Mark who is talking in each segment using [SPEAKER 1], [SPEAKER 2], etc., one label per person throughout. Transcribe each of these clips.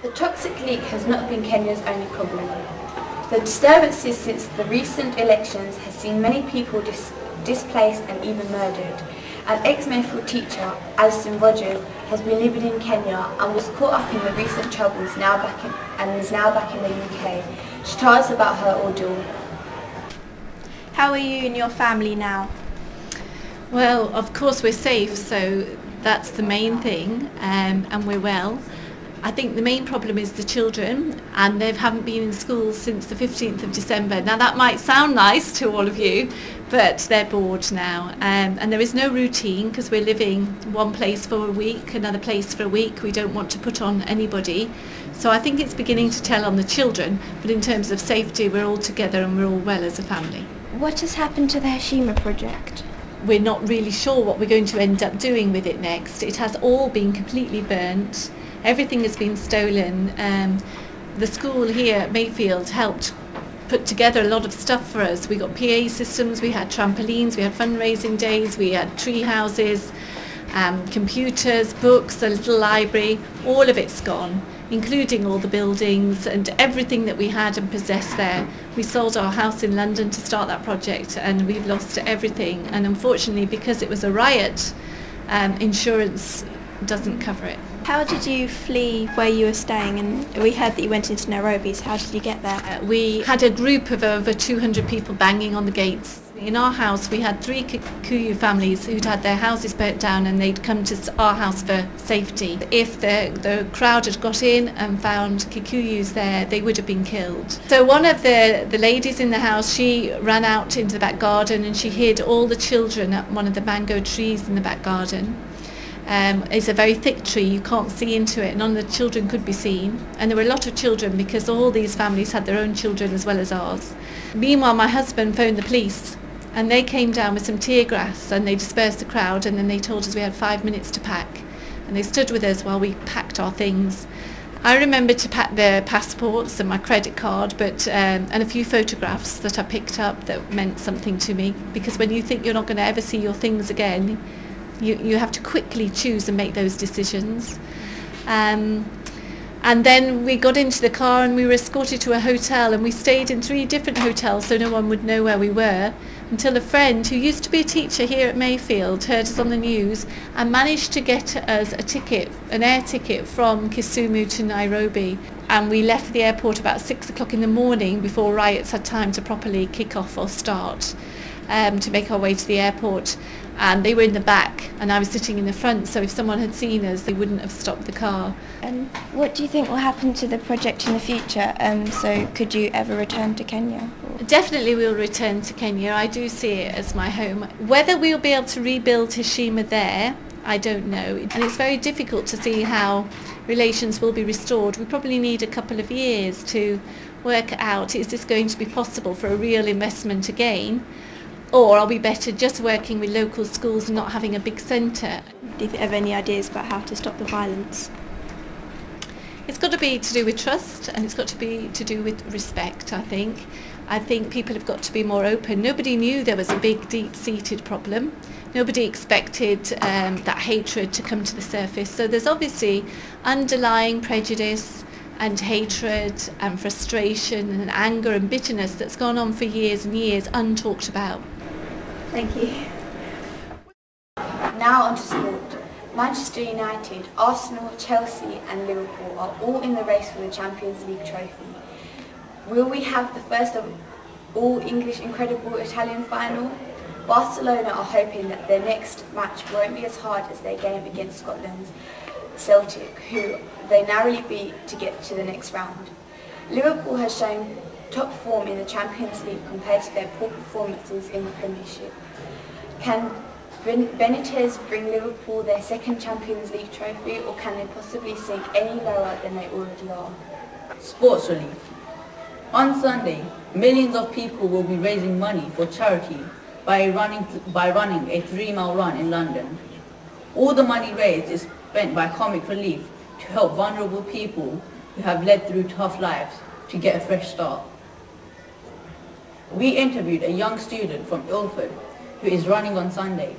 [SPEAKER 1] The toxic leak has not been Kenya's only problem. The disturbances since the recent elections has seen many people displaced and even murdered. An ex-Mayfield teacher, Alison Rogers, has been living in Kenya and was caught up in the recent troubles and is now back in the UK. She told us about her ordeal.
[SPEAKER 2] How are you and your family now?
[SPEAKER 3] Well, of course we're safe, so that's the main thing, and we're well. I think the main problem is the children, and they haven't been in school since the 15th of December. Now that might sound nice to all of you, but they're bored now, and there is no routine because we're living one place for a week, another place for a week. We don't want to put on anybody. So I think it's beginning to tell on the children, but in terms of safety we're all together and we're all well as a family.
[SPEAKER 2] What has happened to the Hashima project?
[SPEAKER 3] We're not really sure what we're going to end up doing with it next. It has all been completely burnt. Everything has been stolen. The school here at Mayfield helped put together a lot of stuff for us. We got PA systems, we had trampolines, we had fundraising days, we had tree houses, computers, books, a little library. All of it's gone, including all the buildings and everything that we had and possessed there. We sold our house in London to start that project and we've lost everything, and unfortunately because it was a riot, insurance doesn't cover it.
[SPEAKER 2] How did you flee where you were staying? And we heard that you went into Nairobi, so how did you get there?
[SPEAKER 3] We had a group of over 200 people banging on the gates. In our house we had 3 Kikuyu families who'd had their houses burnt down and they'd come to our house for safety. If the crowd had got in and found Kikuyus there, they would have been killed. So one of the ladies in the house, she ran out into the back garden and she hid all the children up one of the mango trees in the back garden. It's a very thick tree, you can't see into it, none of the children could be seen, and there were a lot of children because all these families had their own children as well as ours. Meanwhile my husband phoned the police and they came down with some tear gas and they dispersed the crowd, and then they told us we had 5 minutes to pack, and they stood with us while we packed our things. I remembered to pack their passports and my credit card, but and a few photographs that I picked up that meant something to me, because when you think you're not going to ever see your things again, you have to quickly choose and make those decisions. And then we got into the car and we were escorted to a hotel, and we stayed in 3 different hotels so no one would know where we were, until a friend who used to be a teacher here at Mayfield heard us on the news and managed to get us a ticket, an air ticket from Kisumu to Nairobi. And we left the airport about 6 o'clock in the morning before riots had time to properly kick off or start, to make our way to the airport. And they were in the back and I was sitting in the front, so if someone had seen us they wouldn't have stopped the car.
[SPEAKER 2] What do you think will happen to the project in the future? So could you ever return to Kenya?
[SPEAKER 3] Definitely we'll return to Kenya. I do see it as my home. Whether we'll be able to rebuild Hashima there, I don't know, and it's very difficult to see how relations will be restored. We probably need a couple of years to work out, is this going to be possible for a real investment again? Or are we better just working with local schools and not having a big centre?
[SPEAKER 2] Do you have any ideas about how to stop the violence?
[SPEAKER 3] It's got to be to do with trust, and it's got to be to do with respect, I think. I think people have got to be more open. Nobody knew there was a big, deep-seated problem. Nobody expected that hatred to come to the surface. So there's obviously underlying prejudice and hatred and frustration and anger and bitterness that's gone on for years and years, untalked about.
[SPEAKER 2] Thank you.
[SPEAKER 1] Now on to sport. Manchester United, Arsenal, Chelsea and Liverpool are all in the race for the Champions League trophy. Will we have the first of all English incredible Italian final? Barcelona are hoping that their next match won't be as hard as their game against Scotland's Celtic, who they narrowly beat to get to the next round. Liverpool has shown top form in the Champions League compared to their poor performances in the Premiership. Can Benitez bring Liverpool their second Champions League trophy, or can they possibly sink any lower than they already are?
[SPEAKER 4] Sports relief. On Sunday, millions of people will be raising money for charity by running a 3-mile run in London. All the money raised is spent by Comic Relief to help vulnerable people who have led through tough lives to get a fresh start. We interviewed a young student from Ilford who is running on Sunday.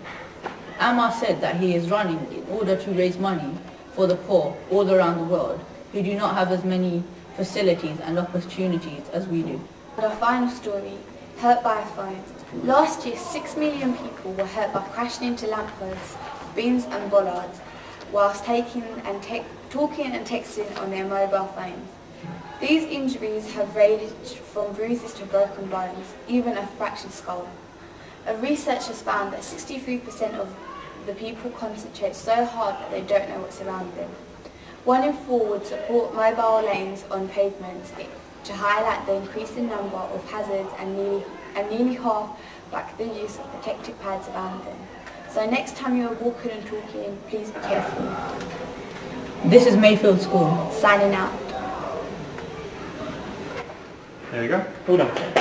[SPEAKER 4] Ammar said that he is running in order to raise money for the poor all around the world, who do not have as many facilities and opportunities as we do.
[SPEAKER 1] And our final story, hurt by a phone. Last year, 6 million people were hurt by crashing into lampposts, bins and bollards, whilst talking and texting on their mobile phones. These injuries have ranged from bruises to broken bones, even a fractured skull. A research has found that 63% of the people concentrate so hard that they don't know what's around them. 1 in 4 would support mobile lanes on pavements to highlight the increasing number of hazards and nearly half back the use of protective pads around them. So next time you're walking and talking, please be careful.
[SPEAKER 4] This is Mayfield School.
[SPEAKER 1] Signing out.
[SPEAKER 5] There you go. Well done.